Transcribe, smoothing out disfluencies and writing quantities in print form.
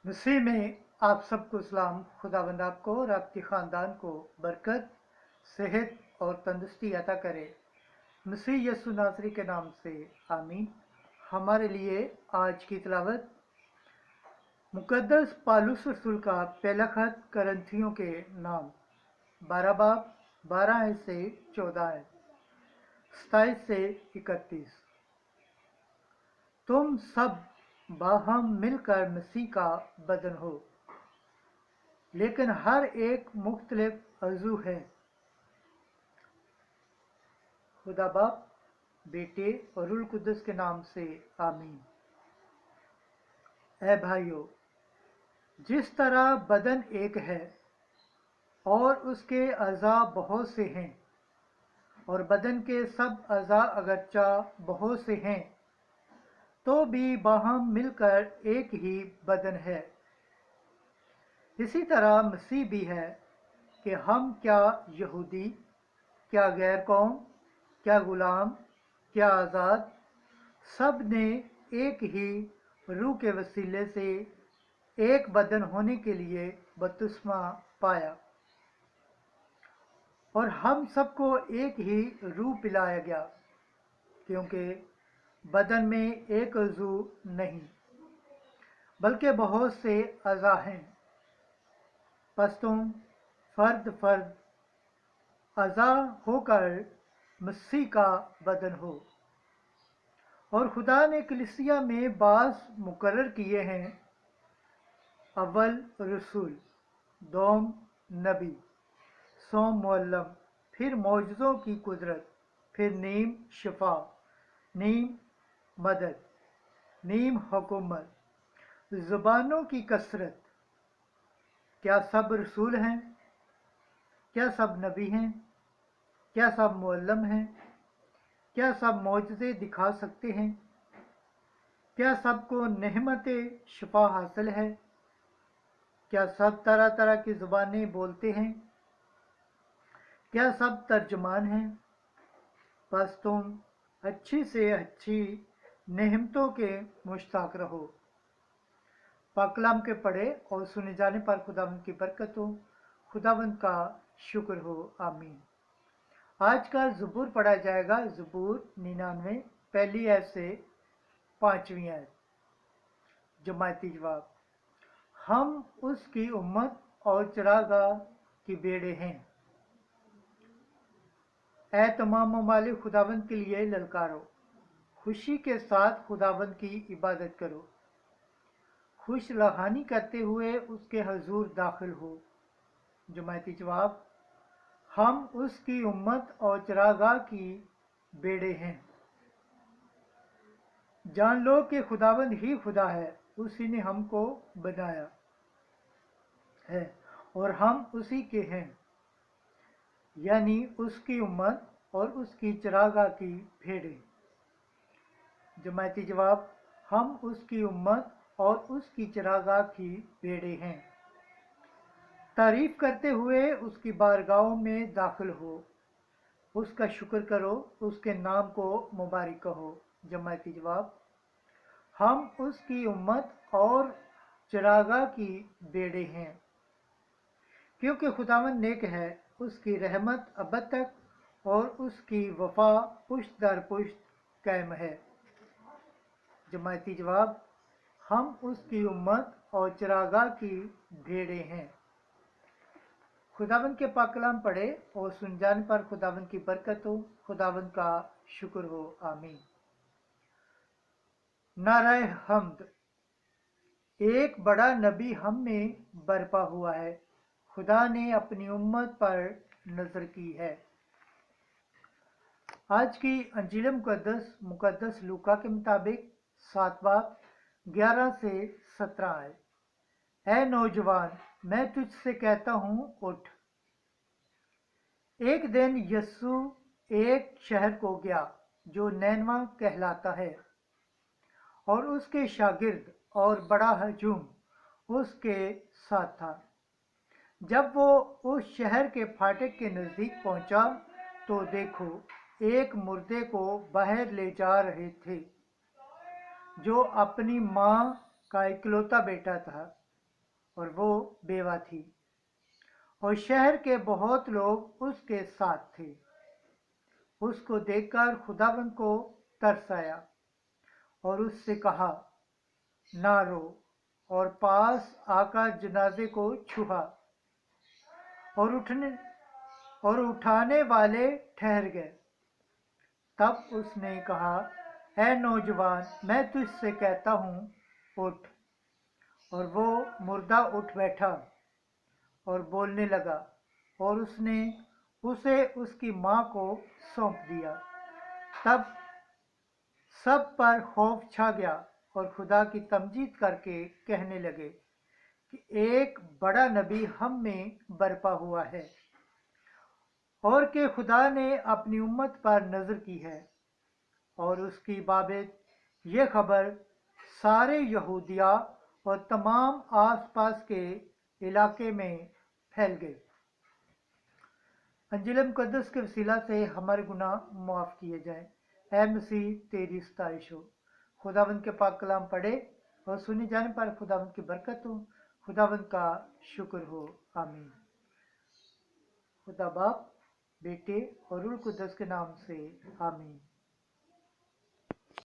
मसीह में आप सबको सलाम। खुदावंद आपको और आपके ख़ानदान को बरकत, सेहत और तंदुरुस्ती अता करे। मसीह यसु नासरी के नाम से आमीन। हमारे लिए आज की तिलावत मुकद्दस पालूस रसूल का पहला खत करंथियों के नाम 12 बाब 12 से 14 27 से 31। तुम सब बाहम मिलकर मसीह का बदन हो, लेकिन हर एक मुख्तलिफ अज़ू है। खुदा बाप, बेटे और रूह कुद्दस के नाम से आमीन। ऐ भाइयों, जिस तरह बदन एक है और उसके अज़ा बहुत से हैं, और बदन के सब अज़ा अगरचा बहुत से हैं, तो भी बाहम मिलकर एक ही बदन है। इसी तरह मसीह भी है कि हम क्या यहूदी, क्या गैर कौम, क्या गुलाम, क्या आज़ाद, सब ने एक ही रूह के वसीले से एक बदन होने के लिए बपतिस्मा पाया, और हम सबको एक ही रूह पिलाया गया, क्योंकि बदन में एक अज़ू नहीं बल्कि बहुत से अज़ा हैं। बस तुम फर्द फर्द अज़ा होकर मसीह का बदन हो। और खुदा ने कलीसिया में बास मुकर्रर किए हैं, अव्वल रसूल, दोम नबी, सोम मुअल्लम, फिर मौजज़ों की कुदरत, फिर नीम शिफा, नीम मदद, नीम हुकूमत, ज़ुबानों की कसरत। क्या सब रसूल हैं? क्या सब नबी हैं? क्या सब मुअल्लम हैं? क्या सब मौजज़े दिखा सकते हैं? क्या सबको नेहमत शिफा हासिल है? क्या सब तरह तरह की ज़ुबानें बोलते हैं? क्या सब तर्जमान हैं? बस तुम अच्छी से अच्छी नेहमतों के मुश्ताक रहो। पाकलाम के पढ़े और सुने जाने पर खुदावंद की बरकत हो, खुदावंद का शुक्र हो। आमीन। आज का ज़बूर पढ़ा जाएगा, ज़बूर 99, पहली आयत से 5वीं आयत। जमायती जवाब, हम उसकी उम्मत और चरागाह की बेड़े हैं। ऐ तमाम ममालिक, खुदावंद के लिए ललकारो, खुशी के साथ खुदावंद की इबादत करो, खुश लहानी करते हुए उसके हजूर दाखिल हो। जमायती जवाब, हम उसकी उम्मत और चरागाह की बेड़े हैं। जान लो कि खुदावंद ही खुदा है, उसी ने हमको बनाया है और हम उसी के हैं, यानी उसकी उम्मत और उसकी चरागाह की भेड़ें। जमायती जवाब, हम उसकी उम्मत और उसकी चरागाह की भेड़ें हैं। तारीफ करते हुए उसकी बारगाहों में दाखिल हो, उसका शुक्र करो, उसके नाम को मुबारक कहो। जमायती जवाब, हम उसकी उम्मत और चरागाह की बेड़े हैं, क्योंकि खुदावंद नेक है, उसकी रहमत अबद तक और उसकी वफा पुश्त दर पुश्त कायम है। जमायती जवाब, हम उसकी उम्मत और चरागाह की भेड़ें हैं। खुदावंद के पाक कलाम पढ़े और सुन जाने पर खुदावंद की बरकत हो, खुदावंद का शुक्र हो। आमीन। नाराए हम्द। एक बड़ा नबी हम में बरपा हुआ है, खुदा ने अपनी उम्मत पर नजर की है। आज की अंजील मुकद्दस लूका के मुताबिक 7 बाब 11 से 17 है। ऐ नौजवान, मैं तुझसे कहता हूँ, उठ। एक दिन यस्सु एक शहर को गया जो नैनवा कहलाता है, और उसके शागिर्द और बड़ा हजूम उसके साथ था। जब वो उस शहर के फाटक के नज़दीक पहुंचा, तो देखो, एक मुर्दे को बाहर ले जा रहे थे, जो अपनी माँ का इकलौता बेटा था। اور وہ بیوہ تھی، اور شہر کے بہت لوگ اس کے ساتھ تھے۔ اس کو دیکھ کر خداوند کو ترس آیا اور اس سے کہا، نہ رو، اور پاس آ کر جنازے کو چھوا، اور اٹھانے والے ٹھہر گئے۔ تب اس نے کہا، اے نوجوان، میں تجھ سے کہتا ہوں، اٹھ۔ اور وہ مردہ اٹھ بیٹھا اور بولنے لگا، اور اس نے اسے اس کی ماں کو سونپ دیا۔ تب سب پر خوف چھا گیا اور خدا کی تمجید کر کے کہنے لگے کہ ایک بڑا نبی ہم میں برپا ہوا ہے، اور کہ خدا نے اپنی امت پر نظر کی ہے۔ اور اس کی بابت یہ خبر سارے یہودیہ اور تمام آس پاس کے علاقے میں پھیل گئی۔ انجیل مقدس کے وسیلہ سے ہمارے گناہ معاف کیے جائیں۔ اے مسیح، تیری ستائش ہو۔ خداوند کے پاک کلام پڑھے اور سنی جانے پر خداوند کی برکت ہو۔ خداوند کا شکر ہو، آمین۔ خدا باپ، بیٹے اور روح القدس کے نام سے آمین۔